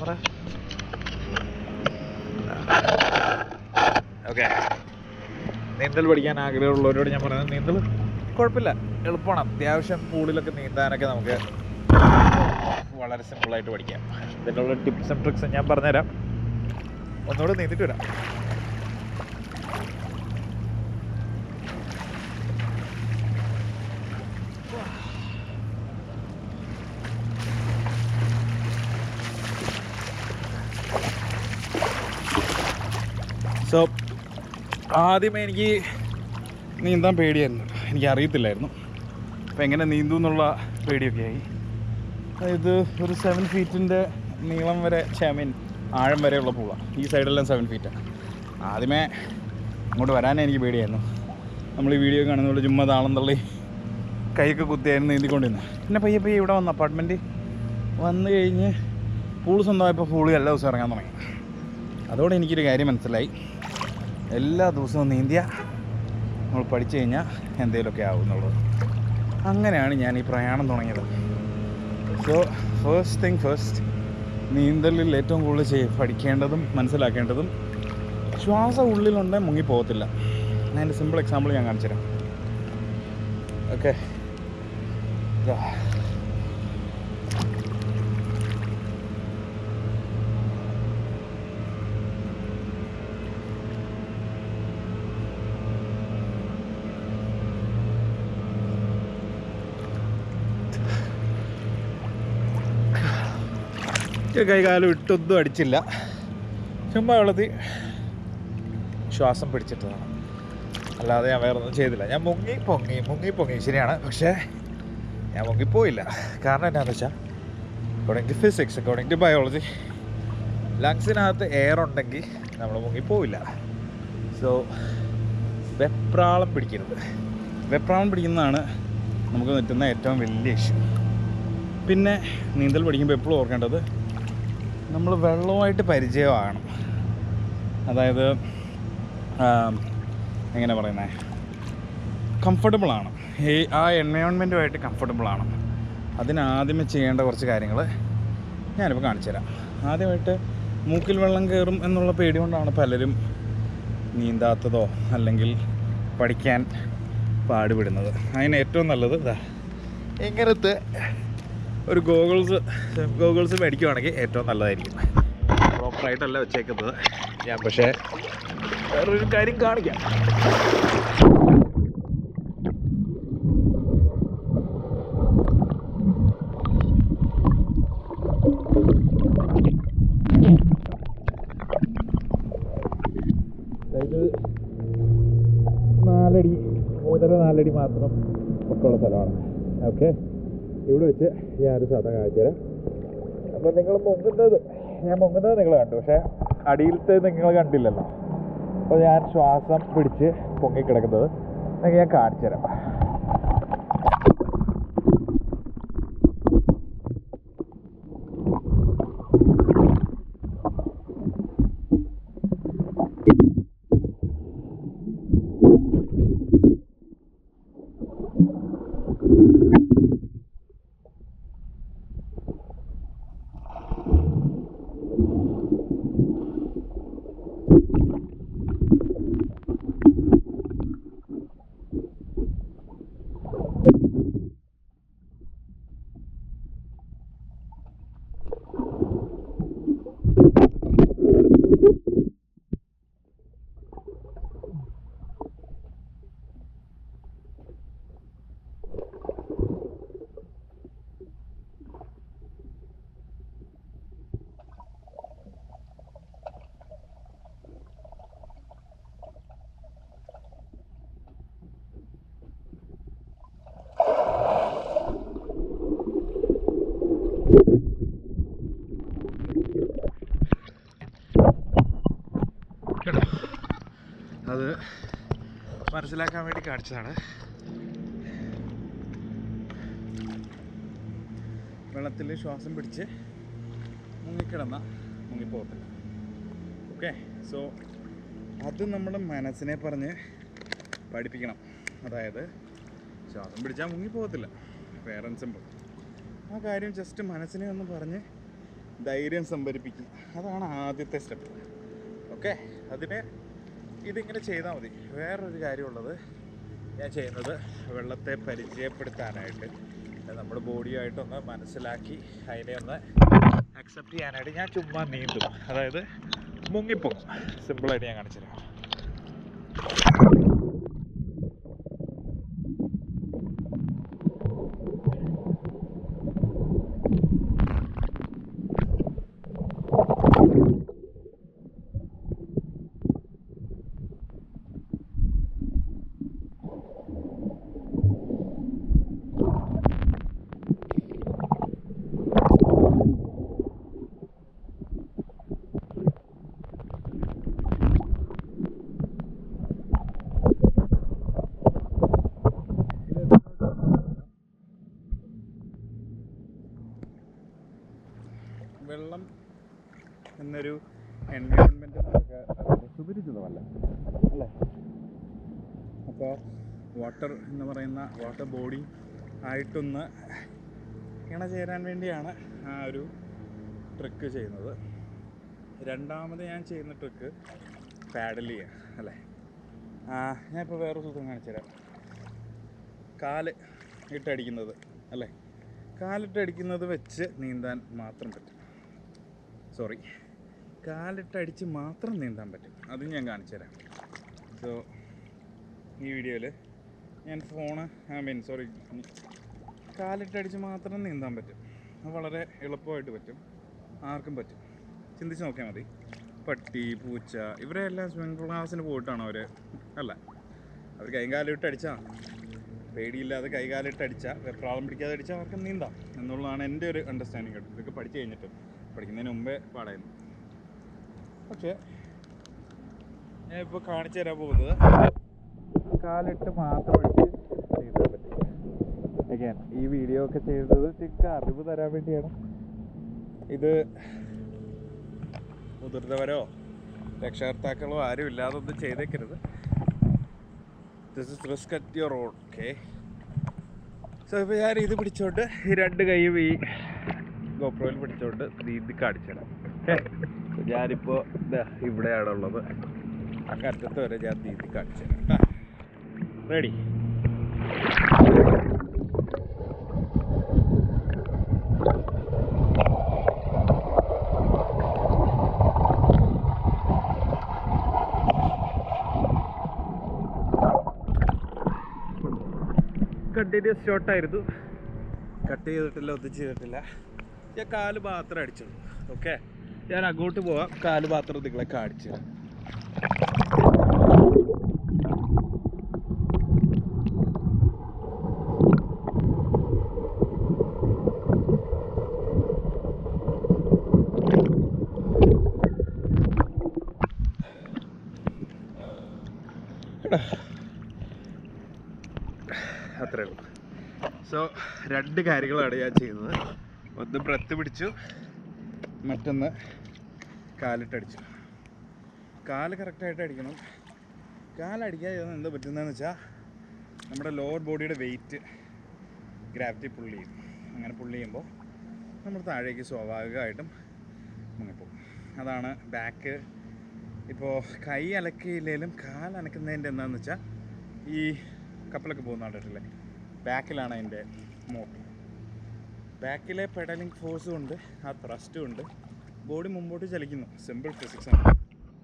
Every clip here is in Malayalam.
പറ. ഓക്കെ, നീന്തൽ പഠിക്കാൻ ആഗ്രഹമുള്ളവരോട് ഞാൻ പറയുന്നത് നീന്തൽ കുഴപ്പമില്ല, എളുപ്പമാണ്. അത്യാവശ്യം പൂളിലൊക്കെ നീന്താനൊക്കെ നമുക്ക് വളരെ സിമ്പിളായിട്ട് പഠിക്കാം. ഇതിനുള്ള ടിപ്സും ട്രിക്സും ഞാൻ പറഞ്ഞുതരാം. ഒന്നുകൂടെ നീന്തിട്ട് വരാം. സോ ആദ്യമേ എനിക്ക് നീന്താൻ പേടിയായിരുന്നു, എനിക്കറിയത്തില്ലായിരുന്നു. അപ്പോൾ എങ്ങനെ നീന്തും എന്നുള്ള പേടിയൊക്കെ ആയി. അതായത് ഒരു 7 ഫീറ്റിൻ്റെ നീളം വരെ, ആഴം വരെയുള്ള പൂളാണ്. ഈ സൈഡെല്ലാം 7 ഫീറ്റാണ്. ആദ്യമേ അങ്ങോട്ട് വരാനേ എനിക്ക് പേടിയായിരുന്നു. നമ്മൾ ഈ വീഡിയോ കാണുന്ന പോലെ ചുമ്മാ താളം തള്ളി കൈയൊക്കെ കുത്തിയായിരുന്നു നീന്തിക്കൊണ്ടിരുന്നത്. പിന്നെ പയ്യെ ഇവിടെ വന്ന് അപ്പാർട്ട്മെൻറ്റ് വന്നു കഴിഞ്ഞ് പൂൾ സ്വന്തമായപ്പോൾ പൂള് എല്ലാ ദിവസവും ഇറങ്ങാൻ തുടങ്ങി. അതോടെ എനിക്കൊരു കാര്യം മനസ്സിലായി, എല്ലാ ദിവസവും നീന്തിയ നമ്മൾ പഠിച്ചു കഴിഞ്ഞാൽ എന്തെങ്കിലുമൊക്കെ ആവും എന്നുള്ളത്. അങ്ങനെയാണ് ഞാൻ ഈ പ്രയാണം തുടങ്ങിയത്. സോ ഫസ്റ്റ് തിങ് ഫസ്റ്റ്, നീന്തലിൽ ഏറ്റവും കൂടുതൽ പഠിക്കേണ്ടതും മനസ്സിലാക്കേണ്ടതും ശ്വാസം ഉള്ളിലുണ്ടെങ്കിൽ മുങ്ങിപ്പോകത്തില്ല. അതിൻ്റെ സിമ്പിൾ എക്സാമ്പിൾ ഞാൻ കാണിച്ചു തരാം. ഓക്കെ, കൈകാലം ഇട്ടൊന്നും അടിച്ചില്ല, ചുമ്മാ വെള്ളത്തിൽ ശ്വാസം പിടിച്ചിട്ടതാണ്, അല്ലാതെ ഞാൻ വേറെ ഒന്നും ചെയ്തില്ല. ഞാൻ മുങ്ങി ശരിയാണ്, പക്ഷേ ഞാൻ മുങ്ങിപ്പോയില്ല. കാരണം എന്താണെന്ന് വെച്ചാൽ according to physics, according to biology, ലങ്സിനകത്ത് എയർ ഉണ്ടെങ്കിൽ നമ്മൾ മുങ്ങിപ്പോവില്ല. സോ വെപ്രാളം പിടിക്കരുത്. വെപ്രാളം പിടിക്കുന്നതാണ് നമുക്ക് പറ്റുന്ന ഏറ്റവും വലിയ ഇഷ്യൂ. പിന്നെ നീന്തൽ പഠിക്കുമ്പോൾ എപ്പോഴും ഓർക്കേണ്ടത്, നമ്മൾ വെള്ളവുമായിട്ട് പരിചയമാകണം. അതായത് എങ്ങനെ പറയുന്നത്, കംഫർട്ടബിളാണ്, ആ എൻവയോൺമെൻറ്റുമായിട്ട് കംഫർട്ടബിളാണ്. അതിനാദ്യമേ ചെയ്യേണ്ട കുറച്ച് കാര്യങ്ങൾ ഞാനിപ്പോൾ കാണിച്ചു തരാം. ആദ്യമായിട്ട് മൂക്കിൽ വെള്ളം കയറും എന്നുള്ള പേടി കൊണ്ടാണ് പലരും നീന്താത്തതോ അല്ലെങ്കിൽ പഠിക്കാൻ പാടുപെടുന്നത്. അതിന് ഏറ്റവും നല്ലത് ഇങ്ങനത്തെ ഒരു ഗോഗിൾസ് മേടിക്കുവാണെങ്കിൽ ഏറ്റവും നല്ലതായിരിക്കും. പ്രോപ്പറായിട്ടല്ല വെച്ചേക്കുന്നത് ഞാൻ, പക്ഷേ വേറൊരു കാര്യം കാണിക്കാം. അതായത് 4 അടി മാത്രം പൊക്കമുള്ള സ്ഥലമാണ്. ഓക്കെ, ഇവിടെ വെച്ച് ഞാനൊരു സാധനം കാണിച്ചു തരാം. അപ്പോൾ ഞാൻ മുങ്ങുന്നത് നിങ്ങൾ കണ്ടു, പക്ഷേ അടിയിലത്തെ നിങ്ങൾ കണ്ടില്ലല്ലോ. അപ്പോൾ ഞാൻ ശ്വാസം പിടിച്ച് പൊങ്ങിക്കിടക്കുന്നത് നിങ്ങൾക്ക് ഞാൻ കാണിച്ചു തരാം. അത് മനസ്സിലാക്കാൻ വേണ്ടി കാണിച്ചതാണ്. വെള്ളത്തിൽ ശ്വാസം പിടിച്ച് മുങ്ങിപ്പോകത്തില്ല. ഓക്കെ, സോ അത് നമ്മുടെ മനസ്സിനെ പറഞ്ഞ് പഠിപ്പിക്കണം. അതായത് ശ്വാസം പിടിച്ചാൽ മുങ്ങിപ്പോകത്തില്ല, ഫെയർ ആൻഡ് സിമ്പിൾ. ആ കാര്യം ജസ്റ്റ് മനസ്സിനെ ഒന്ന് പറഞ്ഞ് ധൈര്യം സംഭരിപ്പിക്കുക. അതാണ് ആദ്യത്തെ സ്റ്റെപ്പ്. ഓക്കെ, അതിന് ഇതിങ്ങനെ ചെയ്താൽ മതി. വേറൊരു കാര്യമുള്ളത്, ഞാൻ ചെയ്യുന്നത് വെള്ളത്തെ പരിചയപ്പെടുത്താനായിട്ട് നമ്മുടെ ബോഡിയായിട്ടൊന്ന് മനസ്സിലാക്കി അതിനെ ഒന്ന് അക്സെപ്റ്റ് ചെയ്യാനായിട്ട് ഞാൻ ചുമ്മാ നീന്തും. അതായത് മുങ്ങിപ്പോകും. സിമ്പിളായിട്ട് ഞാൻ കാണിച്ചു തരാം. വെള്ളം എന്നൊരു എൻവയോൺമെൻറ്റ് നമുക്ക് സുപരിചിതമല്ല അല്ലേ? അപ്പോൾ വാട്ടർ എന്ന് പറയുന്ന വാട്ടർ ബോഡി ആയിട്ടൊന്ന് ഇണചേരാൻ വേണ്ടിയാണ് ആ ഒരു ട്രിക്ക് ചെയ്യുന്നത്. രണ്ടാമത് ഞാൻ ചെയ്യുന്ന ട്രിക്ക് പാഡൽ ചെയ്യുക അല്ലേ? ഞാനിപ്പോൾ വേറൊരു സൂത്രം കാണിച്ചു തരാം. കാല് ഇട്ടടിക്കുന്നത് അല്ലേ? കാലിട്ടടിക്കുന്നത് വെച്ച് നീന്താൻ മാത്രം പറ്റും. കാലിട്ടടിച്ച് മാത്രം നീന്താൻ പറ്റും. അത് ഞാൻ കാണിച്ചു തരാം. സോ ഈ വീഡിയോയിൽ ഞാൻ കാലിട്ടടിച്ച് മാത്രം നീന്താൻ പറ്റും. അത് വളരെ എളുപ്പമായിട്ട് പറ്റും. ആർക്കും പറ്റും. ചിന്തിച്ച് നോക്കിയാൽ മതി. പട്ടി, പൂച്ച, ഇവരെല്ലാം സ്വിമ്മിംഗ് ക്ലാസ്സിന് പോയിട്ടാണ് അവർ അല്ല, അവർ കൈകാലിട്ട് അടിച്ചാൽ പേടിയില്ലാതെ കൈകാലിട്ടടിച്ചാൽ വെപ്രാളം പിടിക്കാതെ അടിച്ചാൽ അവർക്ക് നീന്താം എന്നുള്ളതാണ് എൻ്റെ ഒരു അണ്ടർസ്റ്റാൻഡിങ് കേട്ടോ. ഇതൊക്കെ പഠിച്ചു കഴിഞ്ഞിട്ട്, പഠിക്കുന്നതിന് മുമ്പേ പാടായിരുന്നു. പക്ഷേ ഞാൻ ഇപ്പോൾ കാണിച്ചു തരാൻ പോകുന്നത് കാലിട്ട് മാത്രം അടിച്ച് നീന്താൻ പറ്റും. അഗൈൻ ഈ വീഡിയോ ഒക്കെ ചെയ്യുന്നത് നിങ്ങൾക്ക് അറിവ് തരാൻ വേണ്ടിയാണ്. ഇത് മുതിർന്നവരോ രക്ഷകർത്താക്കളോ ആരും ഇല്ലാതെ ഒന്നും ചെയ്തേക്കരുത്. This is risk at your own. Okay, so ഇപ്പോൾ ഞാൻ ഇത് പിടിച്ചോണ്ട് ഈ രണ്ട് കൈയും ഈ ഗോപ്രോയിൽ പിടിച്ചോണ്ട് നീന്തി കാണിച്ചു തരാം. ഓക്കെ, ഞാനിപ്പോൾ ഇവിടെയാണുള്ളത്. അങ്ങറ്റത്ത് വരെ ഞാൻ നീന്തി കാണിച്ചു തരാം കേട്ടോ. റെഡി? കണ്ടിന്യൂസ് ഷോട്ടായിരുന്നു. കട്ട് ചെയ്തിട്ടില്ല, ഒന്നും ചെയ്തിട്ടില്ല. ഞാൻ കാല് മാത്രമേ അടിച്ചുള്ളൂ. ഓക്കെ, ഞാൻ അങ്ങോട്ട് പോവാം. കാല് മാത്രം നിങ്ങളെ കാണിച്ചു തരാം. അത്രേ ഉള്ളൂ. സോ രണ്ട് കാര്യങ്ങളാണ് ഞാൻ ചെയ്യുന്നത്. ഒന്ന് ബ്രത്ത് പിടിച്ചു, മറ്റൊന്ന് കാലിട്ടടിച്ചു. കാല് കറക്റ്റായിട്ട് അടിക്കണം. കാലടിക്കാതെ എന്താ പറ്റുന്നതെന്ന് വെച്ചാൽ നമ്മുടെ ലോവർ ബോഡിയുടെ വെയിറ്റ് ഗ്രാവിറ്റി പുള്ള് ചെയ്യും. അങ്ങനെ പുള്ള് ചെയ്യുമ്പോൾ നമ്മൾ താഴേക്ക് സ്വാഭാവികമായിട്ടും മുങ്ങിപ്പോകും. അതാണ് ബാക്ക്. ഇപ്പോൾ കൈ അലക്കിയില്ലെങ്കിലും കാലനക്കുന്നതിൻ്റെ എന്താണെന്ന് വെച്ചാൽ ഈ കപ്പലൊക്കെ പോകുന്ന കണ്ടിട്ടില്ലേ, ബാക്കിലാണ് അതിൻ്റെ മോട്ടർ. ബാക്കിലെ പെഡലിംഗ് ഫോഴ്സും ഉണ്ട്, ആ ത്രസ്റ്റും ഉണ്ട്, ബോഡി മുമ്പോട്ട് ചലിക്കുന്നു. സിമ്പിൾ ഫിസിക്സാണ്.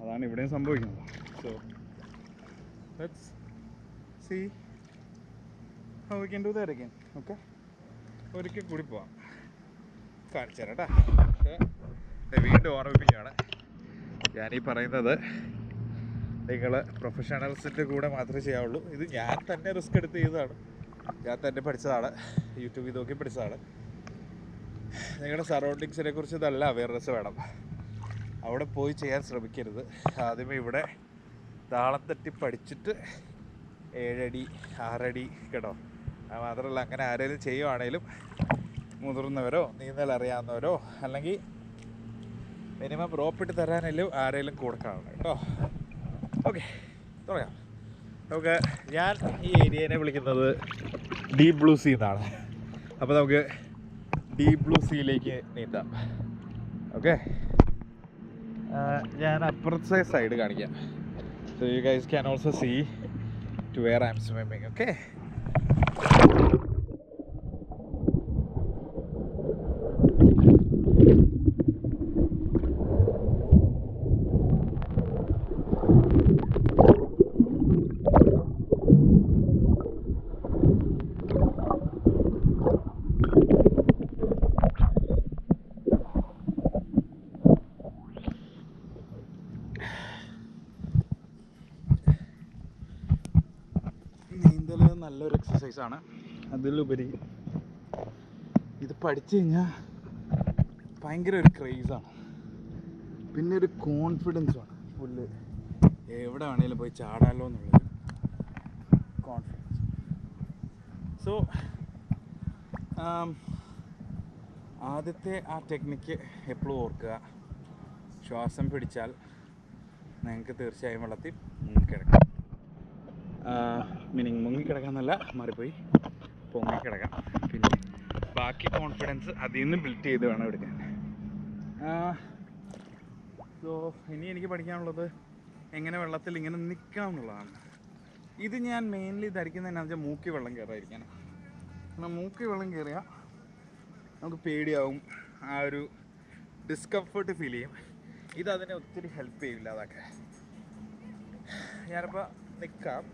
അതാണ് ഇവിടെയും സംഭവിക്കുന്നത്. So let's see how we can do that again. Okay, ഒരിക്കൽ കൂടി പോവാം. കാണിച്ചു തരാം കേട്ടോ. പക്ഷേ വീണ്ടും ഓർമ്മിപ്പിക്കുകയാണ്, ഞാനീ പറയുന്നത് നിങ്ങൾ പ്രൊഫഷണൽസിൻ്റെ കൂടെ മാത്രമേ ചെയ്യാവുള്ളൂ. ഇത് ഞാൻ തന്നെ റിസ്ക് എടുത്ത് ചെയ്തതാണ്, ഞാൻ തന്നെ പഠിച്ചതാണ്, യൂട്യൂബിൽ നോക്കി പഠിച്ചതാണ്. നിങ്ങളുടെ സറൗണ്ടിങ്സിനെ കുറിച്ച് നല്ല അവയർനെസ് വേണം. അവിടെ പോയി ചെയ്യാൻ ശ്രമിക്കരുത്. ആദ്യമേ ഇവിടെ താളം തട്ടി പഠിച്ചിട്ട് 7 അടി 6 അടി കേട്ടോ. അത് മാത്രമല്ല, അങ്ങനെ ആരെങ്കിലും ചെയ്യുവാണെങ്കിലും മുതിർന്നവരോ നീന്തൽ അറിയാവുന്നവരോ അല്ലെങ്കിൽ മിനിമം റോപ്പിട്ട് തരാനെങ്കിലും ആരെങ്കിലും കൂടെ കാണണം കേട്ടോ. ഓക്കെ, തുടങ്ങാം നമുക്ക്. ഞാൻ ഈ ഏരിയനെ വിളിക്കുന്നത് ഡീപ് ബ്ലൂ സീ എന്നാണ്. അപ്പോൾ നമുക്ക് ഡീപ് ബ്ലൂ സീയിലേക്ക് നീന്താം. ഓക്കെ, ഞാൻ അപ്പുറത്തെ സൈഡ് കാണിക്കാം. So you guys can also see to where I am swimming. Okay, നീന്തൽ നല്ലൊരു എക്സസൈസാണ്. അതിലുപരി ഇത് പഠിച്ചു കഴിഞ്ഞാൽ ഭയങ്കര ഒരു ക്രേസാണ്, പിന്നെ ഒരു കോൺഫിഡൻസുമാണ്. പുല്ല് എവിടെ വേണേലും പോയി ചാടാലോ എന്നുള്ളൊരു കോൺഫിഡൻസ്. സോ ആദ്യത്തെ ആ ടെക്നിക്ക് എപ്പോഴും ഓർക്കുക. ശ്വാസം പിടിച്ചാൽ നിങ്ങൾക്ക് തീർച്ചയായും വെള്ളത്തിൽ മുങ്ങിക്കിടക്കാം. മീനിങ് മുങ്ങിക്കിടക്കാന്നല്ല, മാറിപ്പോയി പൊങ്ങിക്കിടക്കാം. പിന്നെ ബാക്കി കോൺഫിഡൻസ് അതിൽ നിന്ന് ബിൽഡ് ചെയ്ത് വേണം എടുക്കാൻ. സോ ഇനി എനിക്ക് പഠിക്കാനുള്ളത് എങ്ങനെ വെള്ളത്തിൽ ഇങ്ങനെ നിൽക്കാം എന്നുള്ളതാണ്. ഇത് ഞാൻ മെയിൻലി ധരിക്കുന്നത് എന്നാന്ന് വെച്ചാൽ മൂക്കി വെള്ളം കയറാതിരിക്കാനാണ്. കാരണം മൂക്കി വെള്ളം കയറിയാൽ നമുക്ക് പേടിയാവും, ആ ഒരു ഡിസ്കംഫർട്ട് ഫീൽ ചെയ്യും. ഇതതിനെ ഒത്തിരി ഹെൽപ്പ് ചെയ്യില്ല. അതൊക്കെ ഞാനിപ്പോൾ നിൽക്കാം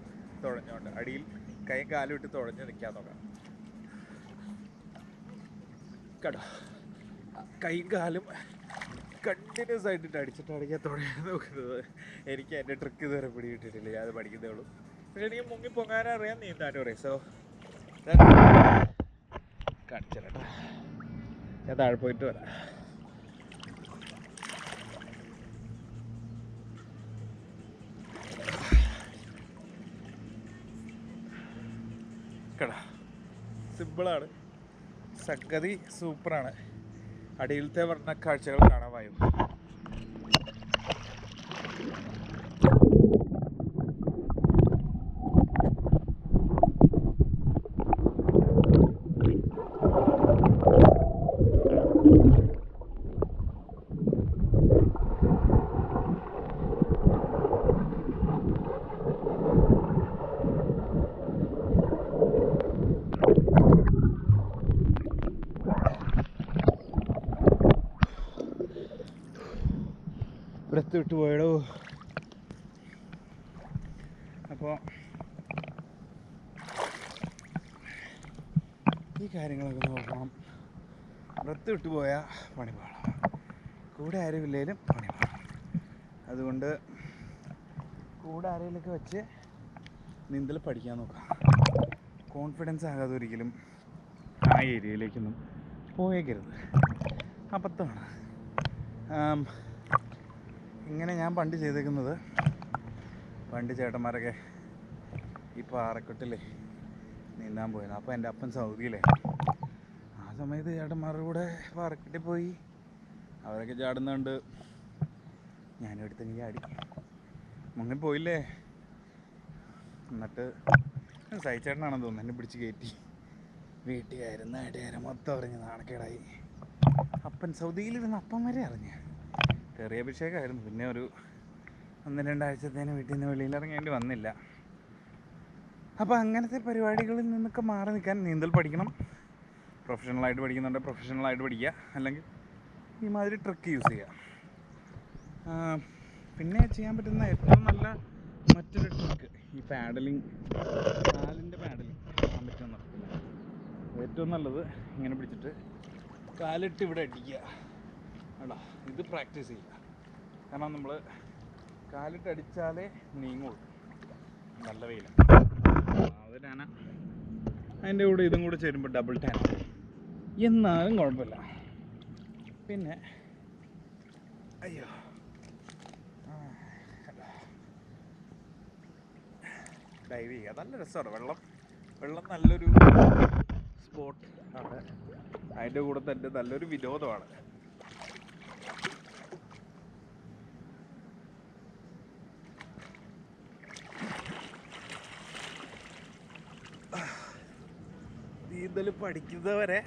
തുഴഞ്ഞുകൊണ്ട്, അടിയിൽ കൈ കാലും ഇട്ട് തുഴഞ്ഞ് നിൽക്കാൻ നോക്കാം കേട്ടോ. കൈ കാലും കണ്ടിന്യൂസ് ആയിട്ടിട്ട് അടിക്കാൻ തുടങ്ങാൻ നോക്കുന്നത്. എനിക്ക് എൻ്റെ ട്രിക്ക് ഇതുവരെ പിടികിട്ടിട്ടില്ല, ഞാൻ അത് പഠിക്കുന്നേ ഉള്ളൂ. പക്ഷേ എനിക്ക് മുങ്ങി പൊങ്ങാനറിയാം, നീന്താനും അറിയാം. സോ കാണിച്ചേട്ടാ, ഞാൻ താഴെ പോയിട്ട് വരാം. കേടാ, സിമ്പിളാണ്, സംഗതി സൂപ്പറാണ്. അടിയിലത്തെ വർണ്ണ കാഴ്ചകൾ കാണാൻ വായു. ബ്രത്ത് വിട്ട് പോയടോ. അപ്പോൾ ഈ കാര്യങ്ങളൊക്കെ നോക്കണം. ബ്രത്ത് വിട്ട് പോയാൽ പണി പാടാം, കൂടെ ആരുമില്ലേലും പണി പാടാം. അതുകൊണ്ട് കൂടെ ആരെങ്കിലുമൊക്കെ വെച്ച് നീന്തൽ പഠിക്കാൻ നോക്കാം. കോൺഫിഡൻസ് ആകാതെ ഒരിക്കലും ആ ഏരിയയിലേക്കൊന്നും പോയേക്കരുത്, അബദ്ധമാണ്. ഇങ്ങനെ ഞാൻ പണ്ട് ചെയ്തേക്കുന്നത്, പണ്ട് ചേട്ടന്മാരൊക്കെ ഈ പാറക്കെട്ടില്ലേ നീന്താൻ പോയത്. അപ്പോൾ എൻ്റെ അപ്പൻ സൗദിയിലേ, ആ സമയത്ത് ചേട്ടന്മാരുടെ കൂടെ പാറക്കെട്ടിൽ പോയി അവരൊക്കെ ചാടുന്നുണ്ട്. ഞാനും എടുത്തെങ്കിൽ ചാടി മുങ്ങിപ്പോയില്ലേ. എന്നിട്ട് സഹിച്ചേട്ടനാണെന്ന് തോന്നുന്നു എന്നെ പിടിച്ച് കയറ്റി. വീട്ടുകാരും നാട്ടുകാരും മൊത്തം അറിഞ്ഞ് നാണക്കേടായി. അപ്പൻ സൗദിയിലിരുന്ന് അപ്പം വരെ അറിഞ്ഞ്. ചെറിയ അഭിഷേകമായിരുന്നു. പിന്നെ ഒരു 1-2 ആഴ്ചത്തേന് വീട്ടിൽ നിന്ന് വെളിയിലിറങ്ങേണ്ടി വന്നില്ല. അപ്പോൾ അങ്ങനത്തെ പരിപാടികളിൽ നിന്നൊക്കെ മാറി നിൽക്കാൻ നീന്തൽ പഠിക്കണം. പ്രൊഫഷണലായിട്ട് പഠിക്കുന്നുണ്ട് പ്രൊഫഷണലായിട്ട് പഠിക്കുക, അല്ലെങ്കിൽ ഈ മാതിരി ട്രിക്ക് യൂസ് ചെയ്യുക. പിന്നെ ചെയ്യാൻ പറ്റുന്ന ഏറ്റവും നല്ല മറ്റൊരു ട്രിക്ക് ഈ പാഡലിങ്, കാലിൻ്റെ പാഡലിങ് ചെയ്യാൻ പറ്റുമെന്ന്. ഏറ്റവും നല്ലത് ഇങ്ങനെ പിടിച്ചിട്ട് കാലിട്ട് ഇവിടെ അടിക്കുക. അല്ല, ഇത് പ്രാക്ടീസ് ചെയ്യുക. കാരണം നമ്മൾ കാലിട്ട് അടിച്ചാലേ നീങ്ങുള്ളൂ. നല്ല വെയിലാണ്. അതിനാണ് അതിൻ്റെ കൂടെ ഇതും കൂടെ ചേരുമ്പോൾ ഡബിൾ ടാൻ, എന്നാലും കുഴപ്പമില്ല. പിന്നെ അയ്യോ, ഡൈവ് ചെയ്യുക നല്ല രസമാണ്. വെള്ളം നല്ലൊരു സ്പോട്ട് ആണ്. അതിൻ്റെ കൂടെ തന്നെ നല്ലൊരു വിനോദമാണ്. നീന്തൽ പഠിക്കുന്നവരെ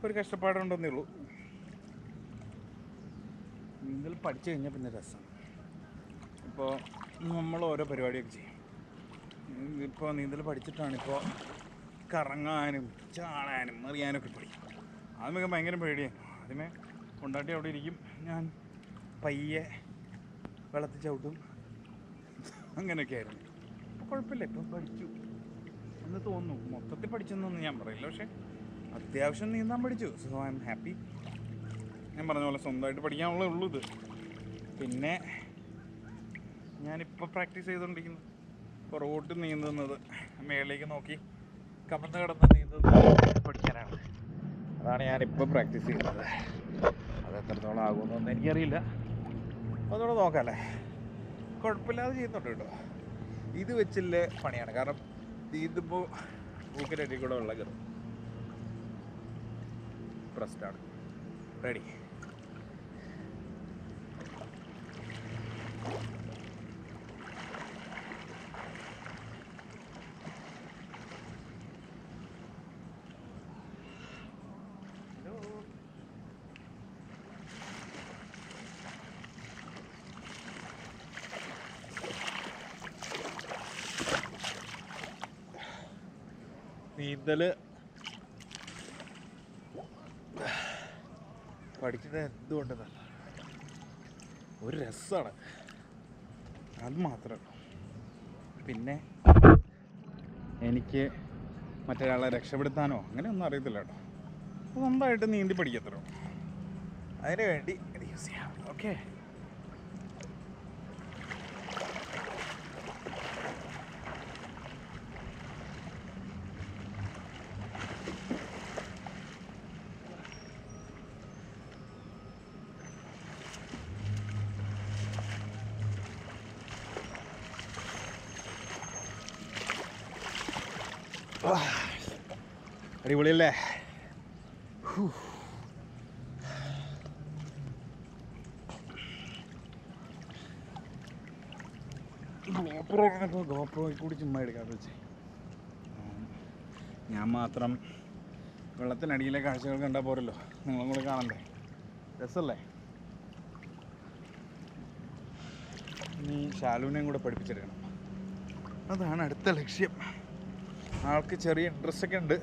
ഒരു കഷ്ടപ്പാടുണ്ടെന്നേ ഉള്ളൂ. നീന്തൽ പഠിച്ചു കഴിഞ്ഞാൽ പിന്നെ രസമാണ്. ഇപ്പോൾ നമ്മൾ ഓരോ പരിപാടിയൊക്കെ ചെയ്യും. ഇപ്പോൾ നീന്തൽ പഠിച്ചിട്ടാണിപ്പോൾ കറങ്ങാനും ചാടാനും അറിയാനൊക്കെ പഠിക്കും. ആദ്യമൊക്കെ ഭയങ്കര പേടിയായിരുന്നു. ആദ്യമേ കൊണ്ടാട്ടി അവിടെ ഇരിക്കും, ഞാൻ പയ്യെ വെള്ളത്തിൽ ചവിട്ടും, അങ്ങനെയൊക്കെ ആയിരുന്നു. അപ്പോൾ കുഴപ്പമില്ല, ഇപ്പം പഠിച്ചു എന്ന് തോന്നുന്നു. മൊത്തത്തിൽ പഠിച്ചെന്നൊന്നും ഞാൻ പറയില്ല, പക്ഷേ അത്യാവശ്യം നീന്താൻ പഠിച്ചു. So I am happy. ഞാൻ പറഞ്ഞ പോലെ സ്വന്തമായിട്ട് പഠിക്കാനുള്ളേ ഉള്ളൂ ഇത്. പിന്നെ ഞാനിപ്പോൾ പ്രാക്ടീസ് ചെയ്തുകൊണ്ടിരിക്കുന്നത് പുറകോട്ട് നീന്തുന്നത്, മേളിലേക്ക് നോക്കി കമന്ന് കിടന്ന് നീന്തുന്നത് പഠിക്കാനാണ്. അതാണ് ഞാനിപ്പോൾ പ്രാക്ടീസ് ചെയ്യുന്നത്. അത് എത്രത്തോളം ആകുമെന്നൊന്നും എനിക്കറിയില്ല. അതുകൂടെ നോക്കാമല്ലേ. കുഴപ്പമില്ലാതെ ചെയ്യുന്നുണ്ട് കേട്ടോ. ഇത് വെച്ചില്ലേ പണിയാണ്, കാരണം നീന്തുമ്പോൾ മൂക്കിനടി കൂടെ വെള്ളം കയറും. പ്രസ്റ്റാണ്. റെഡി. നീന്തൽ പഠിക്കുന്നത് എന്തുകൊണ്ടെന്നല്ല, ഒരു രസമാണ്, അത് മാത്രമേ. പിന്നെ എനിക്ക് മറ്റൊരാളെ രക്ഷപ്പെടുത്താനോ അങ്ങനെയൊന്നും അറിയത്തില്ല കേട്ടോ. സ്വന്തമായിട്ട് നീന്തി പഠിക്കത്തരോ, അതിന് വേണ്ടി ഇത് യൂസ് ചെയ്യാം. ഓക്കെ. അടിപൊളിയല്ലേ? ഗോപ്രോയിൽ കൂടി ചുമ്മാ എടുക്കാതെ വെച്ചേ. ഞാൻ മാത്രം വെള്ളത്തിനടിയിലെ കാഴ്ചകൾ കണ്ടാൽ പോരല്ലോ, നിങ്ങളും കൂടെ കാണണ്ടേ? രസമല്ലേ? നീ ശാലുവിനെയും കൂടെ പഠിപ്പിച്ചെടുക്കണം, അതാണ് അടുത്ത ലക്ഷ്യം. ആൾക്ക് ചെറിയ ഇൻട്രസ്റ്റ് ഒക്കെ ഉണ്ട്.